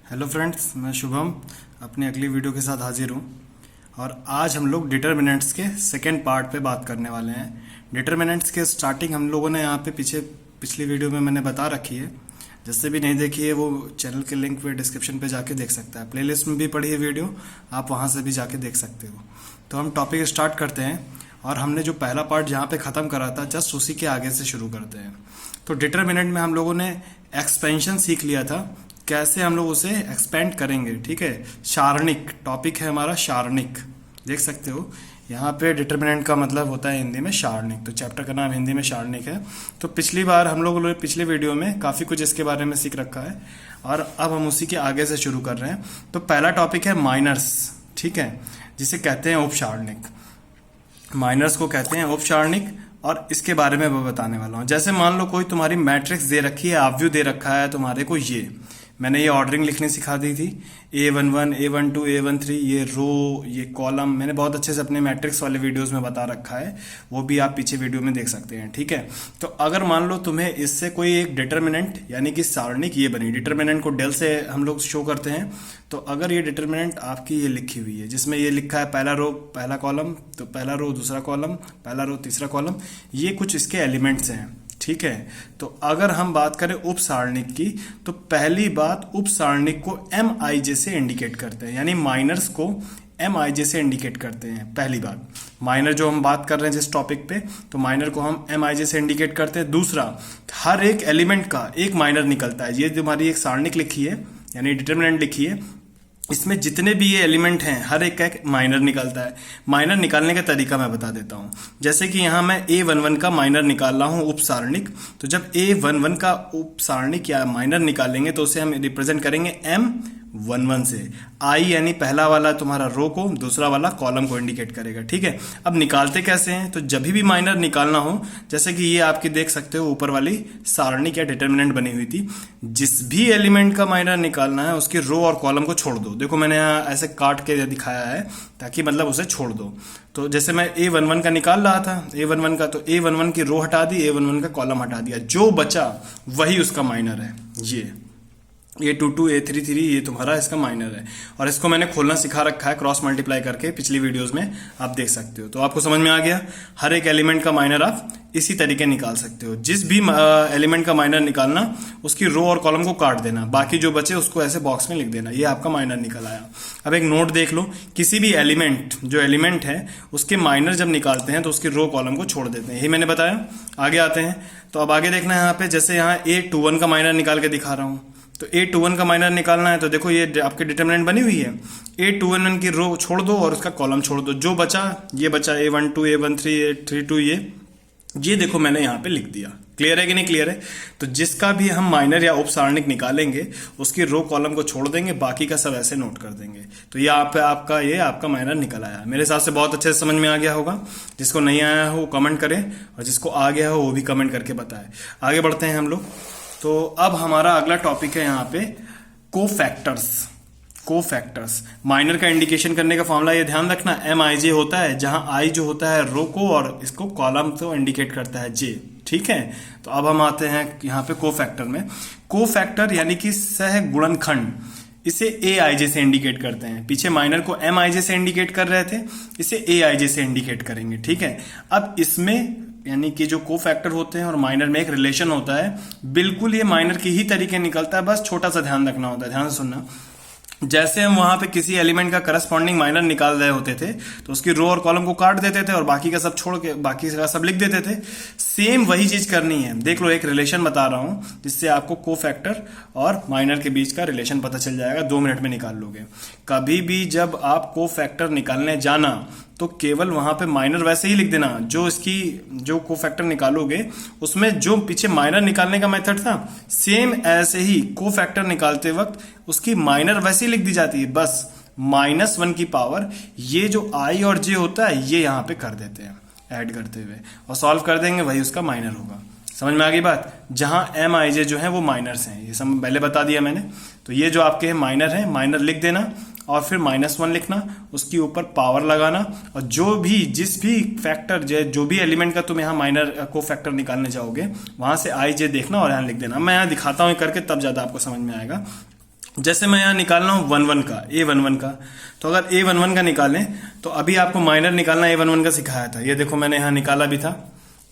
Hello friends, मैं शुभम अपनी अगली वीडियो के साथ हाजिर हूँ। और आज हम लोग डिटर्मिनेंट्स के सेकेंड पार्ट पे बात करने वाले हैं। डिटर्मिनेंट्स के स्टार्टिंग हम लोगों ने यहाँ पे पिछली वीडियो में मैंने बता रखी है। जिससे भी नहीं देखी है वो चैनल के लिंक पे डिस्क्रिप्शन पे जाके देख सकता है। प्लेलिस्ट में भी पड़ी है वीडियो, आप वहाँ से भी जाके देख सकते हो। तो हम टॉपिक स्टार्ट करते हैं और हमने जो पहला पार्ट जहाँ पे ख़त्म करा था जस्ट उसी के आगे से शुरू करते हैं। तो डिटर्मिनेंट में हम लोगों ने एक्सपेंशन सीख लिया था, कैसे हम लोग उसे एक्सपेंड करेंगे। ठीक है, सारणिक टॉपिक है हमारा, सारणिक देख सकते हो। यहाँ पे डिटर्मिनेंट का मतलब होता है हिंदी में सारणिक, तो चैप्टर का नाम हिंदी में सारणिक है। तो पिछली बार हम लोगों ने पिछले वीडियो में काफ़ी कुछ इसके बारे में सीख रखा है और अब हम उसी के आगे से शुरू कर रहे हैं। तो पहला टॉपिक है माइनर्स, ठीक है, जिसे कहते हैं उपसारणिक। माइनर्स को कहते हैं उपसारणिक और इसके बारे में मैं बताने वाला हूँ। जैसे मान लो कोई तुम्हारी मैट्रिक्स दे रखी है, आव्यूह दे रखा है तुम्हारे को, ये मैंने ये ऑर्डरिंग लिखनी सिखा दी थी, A11, A12, A13, ये रो, ये कॉलम मैंने बहुत अच्छे से अपने मैट्रिक्स वाले वीडियोस में बता रखा है, वो भी आप पीछे वीडियो में देख सकते हैं। ठीक है, तो अगर मान लो तुम्हें इससे कोई एक डिटर्मिनेंट यानी कि सारणिक ये बनी, डिटर्मिनेंट को डेल से हम लोग शो करते हैं। तो अगर ये डिटर्मिनेंट आपकी ये लिखी हुई है जिसमें ये लिखा है पहला रो पहला कॉलम, तो पहला रो दूसरा कॉलम, पहला रो तीसरा कॉलम, ये कुछ इसके एलिमेंट्स हैं। ठीक है, तो अगर हम बात करें उप सारणिक की, तो पहली बात उप सारणिक को MIJ से इंडिकेट करते हैं, यानी माइनर्स को MIJ से इंडिकेट करते हैं। पहली बात, माइनर जो हम बात कर रहे हैं जिस टॉपिक पे, तो माइनर को हम MIJ से इंडिकेट करते हैं। दूसरा, हर एक एलिमेंट का एक माइनर निकलता है। ये तुम्हारी एक सारणिक लिखी है यानी डिटर्मिनेंट लिखी है, इसमें जितने भी ये एलिमेंट हैं हर एक का एक माइनर निकलता है। माइनर निकालने का तरीका मैं बता देता हूँ। जैसे कि यहाँ मैं A11 का माइनर निकाल रहा हूँ उपसारणिक, तो जब A11 का उपसारणिक या माइनर निकालेंगे तो उसे हम रिप्रेजेंट करेंगे M11 से। I यानी पहला वाला तुम्हारा रो को, दूसरा वाला कॉलम को इंडिकेट करेगा। ठीक है, अब निकालते कैसे हैं, तो जब भी माइनर निकालना हो, जैसे कि ये आपकी देख सकते हो ऊपर वाली सारणिक या डिटर्मिनेंट बनी हुई थी, जिस भी एलिमेंट का माइनर निकालना है उसके रो और कॉलम को छोड़ दो। देखो मैंने यहाँ ऐसे काट के दिखाया है ताकि मतलब उसे छोड़ दो। तो जैसे मैं A11 का निकाल रहा था, A11 का, तो A11 की रो हटा दी, A11 का कॉलम हटा दिया, जो बचा वही उसका माइनर है। ये A22, A33 ये तुम्हारा इसका माइनर है। और इसको मैंने खोलना सिखा रखा है क्रॉस मल्टीप्लाई करके, पिछली वीडियोस में आप देख सकते हो। तो आपको समझ में आ गया, हर एक एलिमेंट का माइनर आप इसी तरीके निकाल सकते हो। जिस भी एलिमेंट का माइनर निकालना, उसकी रो और कॉलम को काट देना, बाकी जो बचे उसको ऐसे बॉक्स में लिख देना, ये आपका माइनर निकल आया। अब एक नोट देख लो, किसी भी एलिमेंट जो एलिमेंट है उसके माइनर जब निकालते हैं तो उसकी रो कॉलम को छोड़ देते हैं, यही मैंने बताया। आगे आते हैं, तो अब आगे देखना है यहाँ पे, जैसे यहाँ A21 का माइनर निकाल के दिखा रहा हूँ। तो A21 का माइनर निकालना है, तो देखो ये आपकी डिटर्मिनेंट बनी हुई है, A21 की रो छोड़ दो और उसका कॉलम छोड़ दो, जो बचा ये बचा A12, A13, A32, ये देखो मैंने यहाँ पे लिख दिया। क्लियर है कि नहीं क्लियर है? तो जिसका भी हम माइनर या उपसारणिक निकालेंगे उसकी रो कॉलम को छोड़ देंगे, बाकी का सब ऐसे नोट कर देंगे। तो ये आपका माइनर निकल आया। मेरे हिसाब से बहुत अच्छे से समझ में आ गया होगा। जिसको नहीं आया हो वो कमेंट करे और जिसको आ गया हो वो भी कमेंट करके बताए। आगे बढ़ते हैं हम लोग। तो अब हमारा अगला टॉपिक है यहाँ पे कोफैक्टर्स। कोफैक्टर्स माइनर का इंडिकेशन करने का फॉर्मूला ये ध्यान रखना, MIJ होता है, जहां I जो होता है रो को और इसको कॉलम को इंडिकेट करता है J। ठीक है, तो अब हम आते हैं यहाँ पे कोफैक्टर में। कोफैक्टर यानी कि सह गुणनखंड, इसे AIJ से इंडिकेट करते हैं। पीछे माइनर को MIJ से इंडिकेट कर रहे थे, इसे AIJ से इंडिकेट करेंगे। ठीक है, अब इसमें यानी कि जो कोफैक्टर होते हैं और माइनर में एक रिलेशन होता है, बिल्कुल ये माइनर की ही तरीके निकलता है, बस छोटा सा ध्यान रखना होता है। ध्यान से सुनना, जैसे हम वहां पे किसी एलिमेंट का करस्पॉन्डिंग माइनर निकाल रहे होते थे तो उसकी रो और कॉलम को काट देते थे और बाकी का सब छोड़ के बाकी का सब लिख देते थे। सेम वही चीज करनी है। देख लो, एक रिलेशन बता रहा हूं जिससे आपको कोफैक्टर और माइनर के बीच का रिलेशन पता चल जाएगा, 2 मिनट में निकाल लोगे। कभी भी जब आप कोफैक्टर निकालने जाना तो केवल वहां पे माइनर वैसे ही लिख देना, जो कोफैक्टर निकालोगे उसमें जो पीछे माइनर निकालने का मेथड था, सेम ऐसे ही कोफैक्टर निकालते वक्त उसकी माइनर वैसे ही लिख दी जाती है। बस -1 की पावर ये जो I और J होता है ये यहाँ पे कर देते हैं ऐड करते हुए और सॉल्व कर देंगे, वही उसका माइनर होगा। समझ में आ गई बात? जहां MIJ जो है वो माइनर्स हैं, ये सब पहले बता दिया मैंने। तो ये जो आपके माइनर है, माइनर लिख देना और फिर -1 लिखना, उसके ऊपर पावर लगाना और जिस भी फैक्टर जो भी एलिमेंट का तुम यहाँ माइनर को फैक्टर निकालने जाओगे वहां से I J देखना और यहाँ लिख देना। मैं यहाँ दिखाता हूँ करके, तब ज्यादा आपको समझ में आएगा। जैसे मैं यहाँ निकाल रहा हूँ 1 1 का, A11 का, तो अगर A11 का निकालें तो अभी आपको माइनर निकालना A11 का सिखाया था। ये देखो मैंने यहाँ निकाला भी था।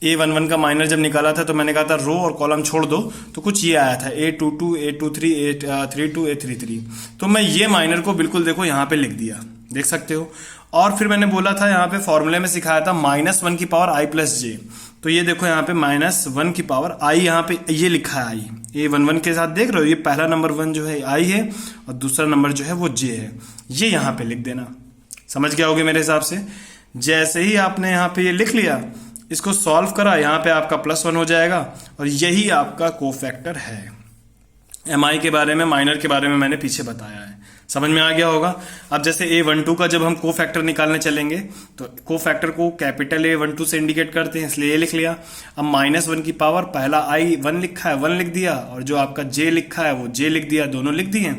A11 का माइनर जब निकाला था तो मैंने कहा था रो और कॉलम छोड़ दो, तो कुछ ये आया था A22 A23 A32 A33। तो मैं ये माइनर को बिल्कुल देखो यहाँ पे लिख दिया, देख सकते हो। और फिर मैंने बोला था यहाँ पे फॉर्मूले में सिखाया था -1 की पावर i प्लस जे। तो ये देखो यहाँ पे -1 की पावर i, यहाँ पे ये लिखा है i। A11 के साथ देख रहे हो, ये पहला नंबर 1 जो है i है और दूसरा नंबर जो है वो j है। ये यहाँ पे लिख देना, समझ गया होगे मेरे हिसाब से। जैसे ही आपने यहाँ पे ये लिख लिया, इसको सॉल्व करा, यहाँ पे आपका +1 हो जाएगा और यही आपका कोफैक्टर है। एमआई के बारे में, माइनर के बारे में मैंने पीछे बताया है, समझ में आ गया होगा। अब जैसे A12 का जब हम कोफैक्टर निकालने चलेंगे तो कोफैक्टर को कैपिटल A12 से इंडिकेट करते हैं, इसलिए ये लिख लिया। अब -1 की पावर, पहला i 1 लिखा है 1 लिख दिया, और जो आपका j लिखा है वो j लिख दिया, दोनों लिख दिए।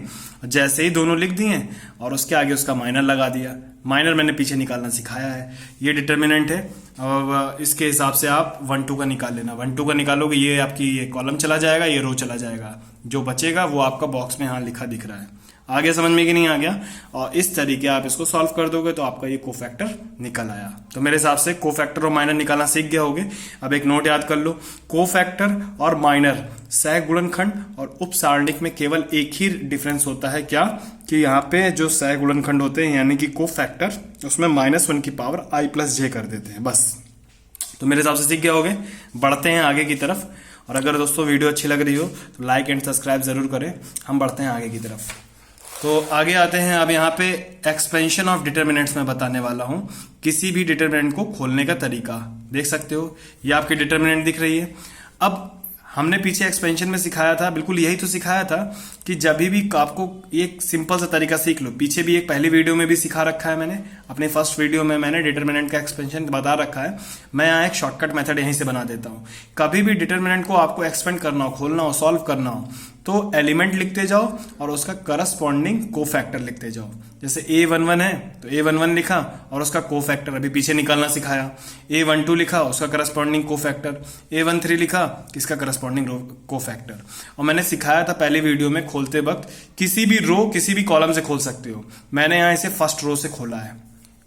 जैसे ही दोनों लिख दिए और उसके आगे उसका माइनर लगा दिया। माइनर मैंने पीछे निकालना सिखाया है। ये डिटर्मिनेंट है और इसके हिसाब से आप 1 2 का निकाल लेना। 1 2 का निकालोगे, ये आपकी ये कॉलम चला जाएगा, ये रो चला जाएगा, जो बचेगा वो आपका बॉक्स में यहाँ लिखा दिख रहा है। आगे समझ में कि नहीं आ गया? और इस तरीके आप इसको सॉल्व कर दोगे तो आपका ये कोफैक्टर निकल आया। तो मेरे हिसाब से कोफैक्टर और माइनर निकालना सीख गए होगे। अब एक नोट याद कर लो, कोफैक्टर और माइनर सह गुणनखंड और उप सारणिक में केवल एक ही डिफरेंस होता है, क्या कि यहाँ पे जो सह गुणनखंड होते हैं यानी कि कोफैक्टर, उसमें -1 की पावर i प्लस जे कर देते हैं, बस। तो मेरे हिसाब से सीख गए होगे। बढ़ते हैं आगे की तरफ, और अगर दोस्तों वीडियो अच्छी लग रही हो तो लाइक एंड सब्सक्राइब जरूर करें। हम बढ़ते हैं आगे की तरफ। तो आगे आते हैं। अब यहाँ पे एक्सपेंशन ऑफ डिटर्मिनेंट्स में बताने वाला हूं, किसी भी डिटर्मिनेंट को खोलने का तरीका। देख सकते हो ये आपकी डिटर्मिनेंट दिख रही है। अब हमने पीछे एक्सपेंशन में सिखाया था, बिल्कुल यही तो सिखाया था कि जब भी आपको एक सिंपल सा तरीका सीख लो। पीछे भी एक पहली वीडियो में भी सिखा रखा है मैंने, अपने फर्स्ट वीडियो में मैंने डिटर्मिनेंट का एक्सपेंशन बता रखा है। मैं यहाँ एक शॉर्टकट मेथड यहीं से बना देता हूँ। कभी भी डिटर्मिनेंट को आपको एक्सपेंड करना हो, खोलना हो, सॉल्व करना हो, तो एलिमेंट लिखते जाओ और उसका करस्पॉन्डिंग कोफैक्टर लिखते जाओ। जैसे A11 है तो A11 लिखा और उसका कोफैक्टर अभी पीछे निकालना सिखाया। A12 लिखा, उसका करस्पॉन्डिंग कोफैक्टर। A13 लिखा, किसका करस्पॉन्डिंग कोफैक्टर। और मैंने सिखाया था पहले वीडियो में, खोलते वक्त किसी भी रो किसी भी कॉलम से खोल सकते हो। मैंने यहाँ इसे फर्स्ट रो से खोला है।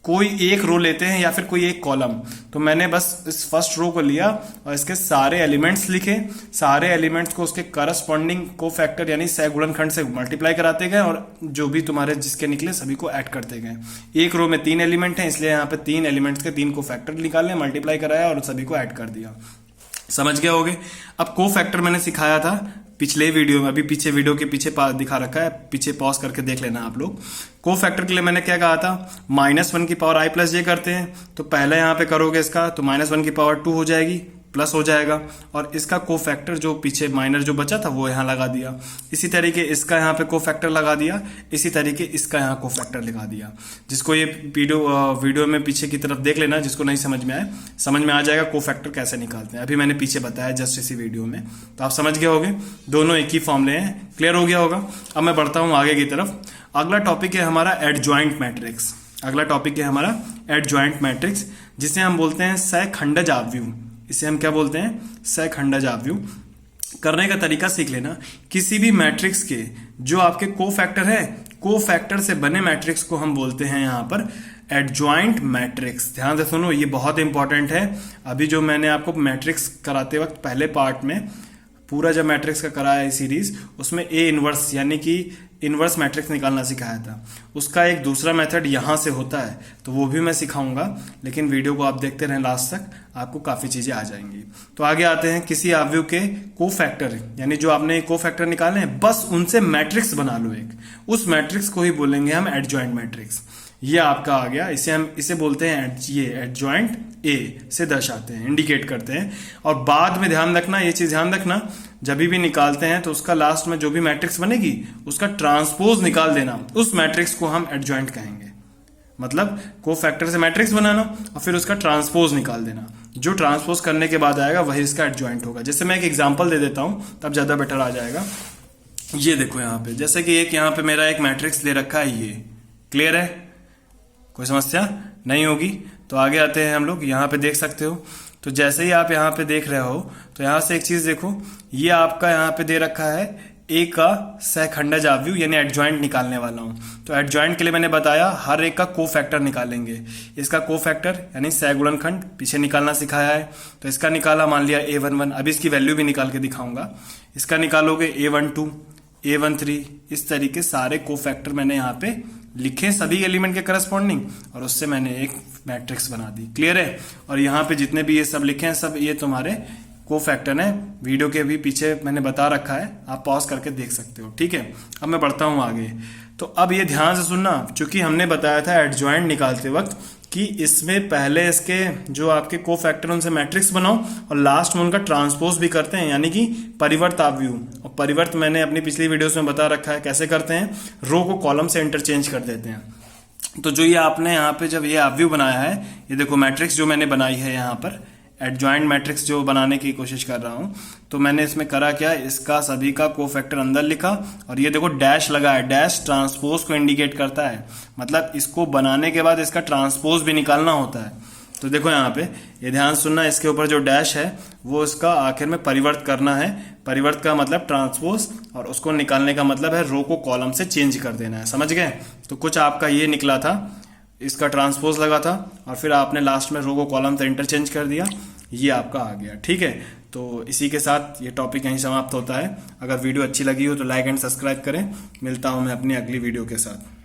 कोई एक रो लेते हैं या फिर कोई एक कॉलम, तो मैंने बस इस फर्स्ट रो को लिया और इसके सारे एलिमेंट्स लिखे। सारे एलिमेंट्स को उसके करस्पॉन्डिंग कोफैक्टर यानी सहगुणनखंड से मल्टीप्लाई कराते गए और जो भी तुम्हारे जिसके निकले सभी को ऐड करते गए। एक रो में 3 एलिमेंट हैं, इसलिए यहाँ पे 3 एलिमेंट्स के 3 कोफैक्टर निकाले, मल्टीप्लाई कराया और सभी को ऐड कर दिया। समझ गए होगे। अब कोफैक्टर मैंने सिखाया था पिछले वीडियो में, अभी पीछे वीडियो के पीछे दिखा रखा है, पीछे पॉज करके देख लेना आप लोग। कोफैक्टर के लिए मैंने क्या कहा था, -1 की पावर i प्लस जे करते हैं, तो पहले यहाँ पे करोगे इसका तो -1 की पावर 2 हो जाएगी, प्लस हो जाएगा, और इसका कोफैक्टर जो पीछे माइनर जो बचा था वो यहाँ लगा दिया। इसी तरीके इसका यहाँ पे कोफैक्टर लगा दिया, इसी तरीके इसका यहाँ कोफैक्टर लगा दिया। जिसको ये वीडियो में पीछे की तरफ देख लेना, जिसको नहीं समझ में आए, समझ में आ जाएगा कोफैक्टर कैसे निकालते हैं। अभी मैंने पीछे बताया जस्ट इसी वीडियो में, तो आप समझ गए होगे। दोनों एक ही फॉर्मूले हैं, क्लियर हो गया होगा। अब मैं बढ़ता हूँ आगे की तरफ। अगला टॉपिक है हमारा एडजॉइंट मैट्रिक्स। अगला टॉपिक है हमारा एडजॉइंट मैट्रिक्स, जिसे हम बोलते हैं सहखंडज आव्यूह। इसे हम क्या बोलते हैं, सहखंडज आव्यूह। करने का तरीका सीख लेना। किसी भी मैट्रिक्स के जो आपके कोफैक्टर है, कोफैक्टर से बने मैट्रिक्स को हम बोलते हैं यहाँ पर एडजॉइंट मैट्रिक्स। ध्यान से सुनो, ये बहुत इंपॉर्टेंट है। अभी जो मैंने आपको मैट्रिक्स कराते वक्त पहले पार्ट में पूरा जब मैट्रिक्स का कराया है सीरीज, उसमें ए इनवर्स यानी कि इनवर्स मैट्रिक्स निकालना सिखाया था। उसका एक दूसरा मेथड यहाँ से होता है, तो वो भी मैं सिखाऊंगा, लेकिन वीडियो को आप देखते रहें लास्ट तक, आपको काफी चीजें आ जाएंगी। तो आगे आते हैं। किसी आव्यूह के कोफैक्टर यानी जो आपने कोफैक्टर निकाले हैं, बस उनसे मैट्रिक्स बना लो एक, उस मैट्रिक्स को ही बोलेंगे हम एडजॉइंट मैट्रिक्स। ये आपका आ गया, इसे बोलते हैं ये एडजॉइंट ए से दर्शाते हैं, इंडिकेट करते हैं। और बाद में ध्यान रखना, ये चीज ध्यान रखना, जब भी निकालते हैं तो उसका लास्ट में जो भी मैट्रिक्स बनेगी उसका ट्रांसपोज निकाल देना, उस मैट्रिक्स को हम एडजॉइंट कहेंगे। मतलब कोफैक्टर से मैट्रिक्स बनाना और फिर उसका ट्रांसपोज निकाल देना। जो ट्रांसपोज करने के बाद आएगा वही इसका एडजॉइंट होगा। जैसे मैं एक एग्जांपल दे देता हूं, तब ज्यादा बेटर आ जाएगा। ये देखो यहाँ पे, जैसे कि एक यहाँ पे मेरा एक मैट्रिक्स ले रखा है, ये क्लियर है, कोई समस्या नहीं होगी। तो आगे आते हैं हम लोग, यहाँ पे देख सकते हो। तो जैसे ही आप यहाँ पे देख रहे हो, तो यहाँ से एक चीज देखो, ये आपका यहाँ पे दे रखा है ए का सहखंडज अवयव यानी एडजॉइंट निकालने वाला हूं। तो एडजॉइंट के लिए मैंने बताया हर एक का कोफैक्टर निकालेंगे। इसका कोफैक्टर यानी सहगुणनखंड पीछे निकालना सिखाया है, तो इसका निकाला, मान लिया A11, अभी इसकी वैल्यू भी निकाल के दिखाऊंगा। इसका निकालोगे A12, A13, इस तरीके सारे कोफैक्टर मैंने यहाँ पे लिखे सभी एलिमेंट के करस्पॉन्डिंग, और उससे मैंने एक मैट्रिक्स बना दी। क्लियर है? और यहाँ पे जितने भी ये सब लिखे हैं सब ये तुम्हारे कोफैक्टर है। वीडियो के भी पीछे मैंने बता रखा है, आप पॉज करके देख सकते हो। ठीक है, अब मैं बढ़ता हूं आगे। तो अब ये ध्यान से सुनना, चूंकि हमने बताया था एडजॉइंट निकालते वक्त कि इसमें पहले इसके जो आपके कोफैक्टर उनसे मैट्रिक्स बनाओ और लास्ट में उनका ट्रांसपोज भी करते हैं, यानी कि परिवर्त अवयव। और परिवर्त मैंने अपनी पिछली वीडियोस में बता रखा है कैसे करते हैं, रो को कॉलम से इंटरचेंज कर देते हैं। तो जो ये आपने यहाँ पे जब ये अवयव बनाया है, ये देखो मैट्रिक्स जो मैंने बनाई है यहाँ पर, एडजॉइंट मैट्रिक्स जो बनाने की कोशिश कर रहा हूं, तो मैंने इसमें करा क्या, इसका सभी का कोफैक्टर अंदर लिखा, और ये देखो डैश लगा है, डैश ट्रांसपोज को इंडिकेट करता है, मतलब इसको बनाने के बाद इसका ट्रांसपोज भी निकालना होता है। तो देखो यहाँ पे ये ध्यान सुनना, इसके ऊपर जो डैश है वो इसका आखिर में परिवर्त करना है। परिवर्त का मतलब ट्रांसपोज, और उसको निकालने का मतलब है रो को कॉलम से चेंज कर देना है। समझ गए? तो कुछ आपका ये निकला था, इसका ट्रांसपोज लगा था और फिर आपने लास्ट में रो को कॉलम से इंटरचेंज कर दिया, ये आपका आ गया। ठीक है, तो इसी के साथ ये टॉपिक यहीं समाप्त होता है। अगर वीडियो अच्छी लगी हो तो लाइक एंड सब्सक्राइब करें। मिलता हूं मैं अपनी अगली वीडियो के साथ।